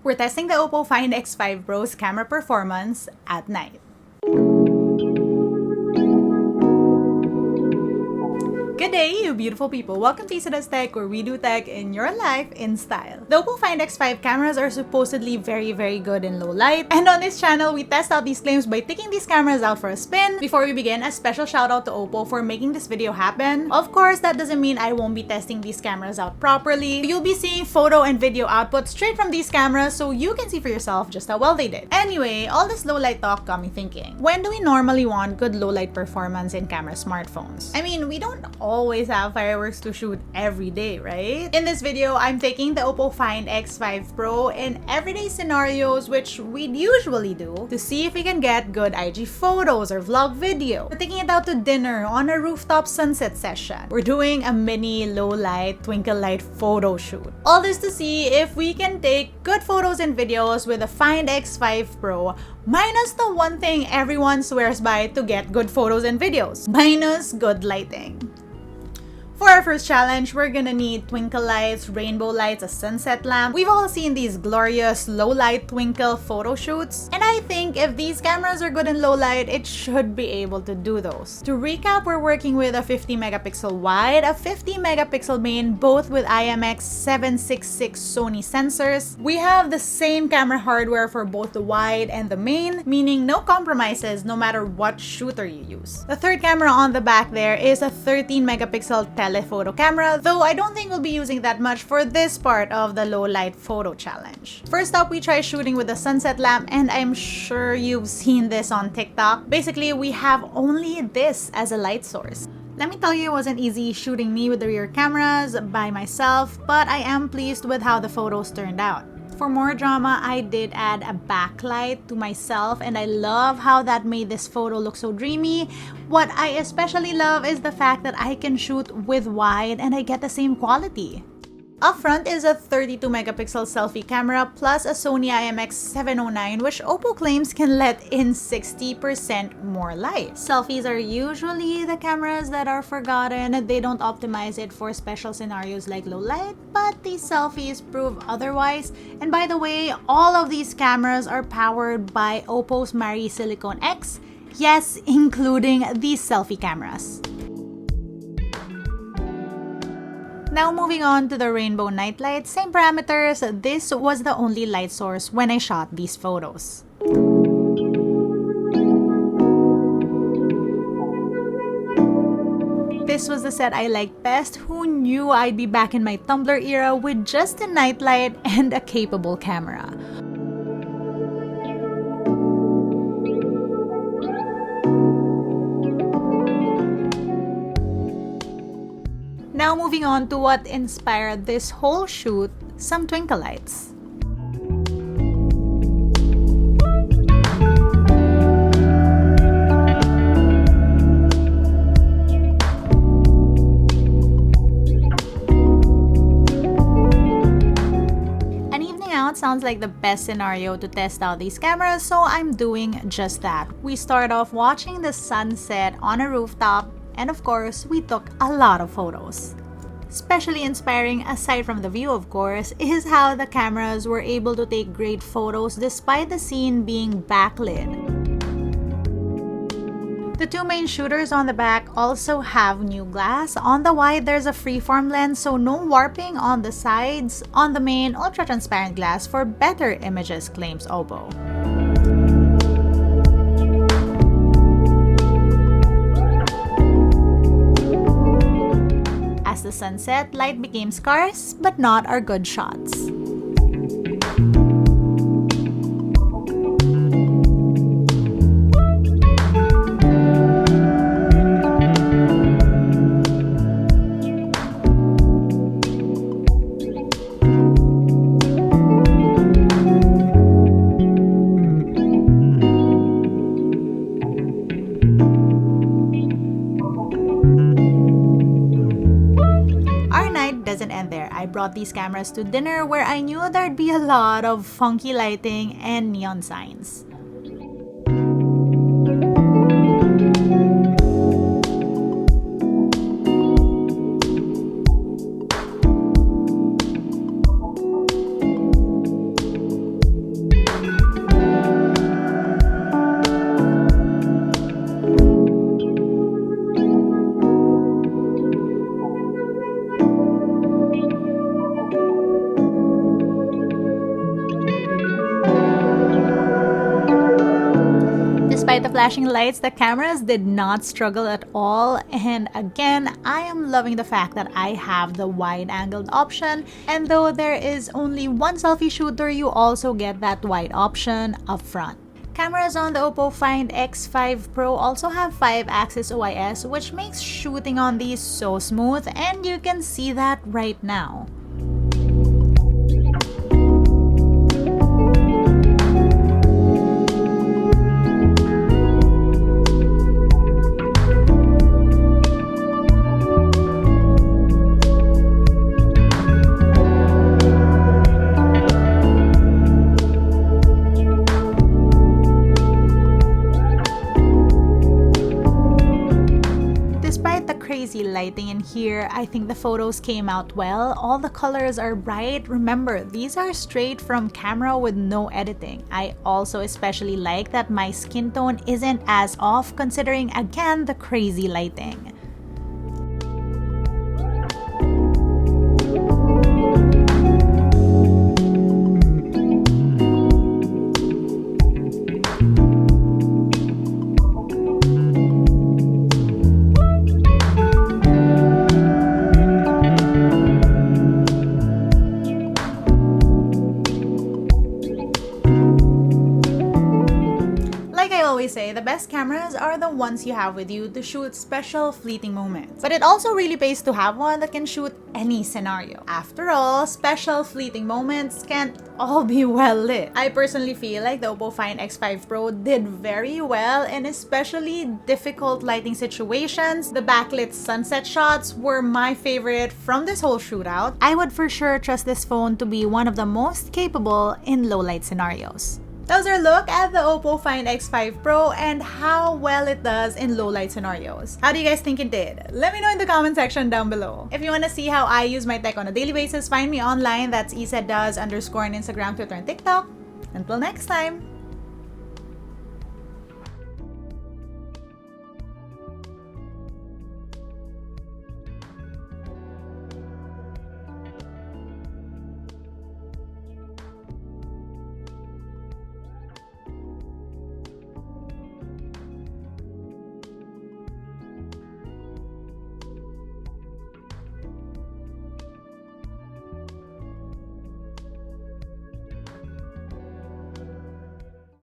We're testing the OPPO Find X5 Pro's camera performance at night. Good day, you beautiful people! Welcome to LAZADA's Tech, where we do tech in your life in style. The OPPO Find X5 cameras are supposedly very good in low light, and on this channel, we test out these claims by taking these cameras out for a spin. Before we begin, a special shout out to OPPO for making this video happen. Of course, that doesn't mean I won't be testing these cameras out properly. You'll be seeing photo and video output straight from these cameras, so you can see for yourself just how well they did. Anyway, all this low light talk got me thinking, when do we normally want good low light performance in camera smartphones? I mean, we don't always have fireworks to shoot every day, right? In this video, I'm taking the OPPO Find X5 Pro in everyday scenarios, which we'd usually do, to see if we can get good IG photos or vlog video. We're taking it out to dinner on a rooftop sunset session. We're doing a mini low light twinkle light photo shoot. All this to see if we can take good photos and videos with the Find X5 Pro, minus the one thing everyone swears by to get good photos and videos, minus good lighting. For our first challenge, we're gonna need twinkle lights, rainbow lights, a sunset lamp. We've all seen these glorious low light twinkle photo shoots, and I think if these cameras are good in low light, it should be able to do those. To recap, we're working with a 50 megapixel wide, a 50 megapixel main, both with IMX766 Sony sensors. We have the same camera hardware for both the wide and the main, meaning no compromises no matter what shooter you use. The third camera on the back there is a 13 megapixel telephoto camera, though I don't think we'll be using that much for this part of the low light photo challenge. First up, we try shooting with a sunset lamp, and I'm sure you've seen this on TikTok. Basically, we have only this as a light source. Let me tell you, it wasn't easy shooting me with the rear cameras by myself, but I am pleased with how the photos turned out. For more drama, I did add a backlight to myself, and I love how that made this photo look so dreamy. What I especially love is the fact that I can shoot with wide and I get the same quality. Up front is a 32 megapixel selfie camera plus a Sony IMX709, which OPPO claims can let in 60% more light. Selfies are usually the cameras that are forgotten. They don't optimize it for special scenarios like low light, but these selfies prove otherwise. And by the way, all of these cameras are powered by OPPO's Mari Silicon X, yes, including these selfie cameras. Now moving on to the rainbow night light, same parameters. This was the only light source when I shot these photos. This was the set I liked best. Who knew I'd be back in my Tumblr era with just a night light and a capable camera? Now moving on to what inspired this whole shoot, some twinkle lights. An evening out sounds like the best scenario to test out these cameras, so I'm doing just that. We start off watching the sunset on a rooftop, and of course, we took a lot of photos. Especially inspiring, aside from the view of course, is how the cameras were able to take great photos despite the scene being backlit. The two main shooters on the back also have new glass. On the wide, there's a freeform lens, so no warping on the sides. On the main, ultra-transparent glass for better images, claims OPPO. As the sunset, light became scarce, but not our good shots. Doesn't end there. I brought these cameras to dinner where I knew there'd be a lot of funky lighting and neon signs. Despite the flashing lights, the cameras did not struggle at all. And again, I am loving the fact that I have the wide-angled option. And though there is only one selfie shooter, you also get that wide option up front. Cameras on the OPPO Find X5 Pro also have 5-axis OIS, which makes shooting on these so smooth, and you can see that right now. Crazy lighting in here, I think the photos came out well. All the colors are bright. Remember, these are straight from camera with no editing. I also especially like that my skin tone isn't as off considering again the crazy lighting. Say the best cameras are the ones you have with you to shoot special fleeting moments. But it also really pays to have one that can shoot any scenario. After all, special fleeting moments can't all be well lit. I personally feel like the OPPO Find X5 Pro did very well in especially difficult lighting situations. The backlit sunset shots were my favorite from this whole shootout. I would for sure trust this phone to be one of the most capable in low light scenarios. That was our look at the OPPO Find X5 Pro and how well it does in low light scenarios. How do you guys think it did? Let me know in the comment section down below. If you want to see how I use my tech on a daily basis, find me online. That's ESEDDoes_ on Instagram, Twitter, and TikTok. Until next time!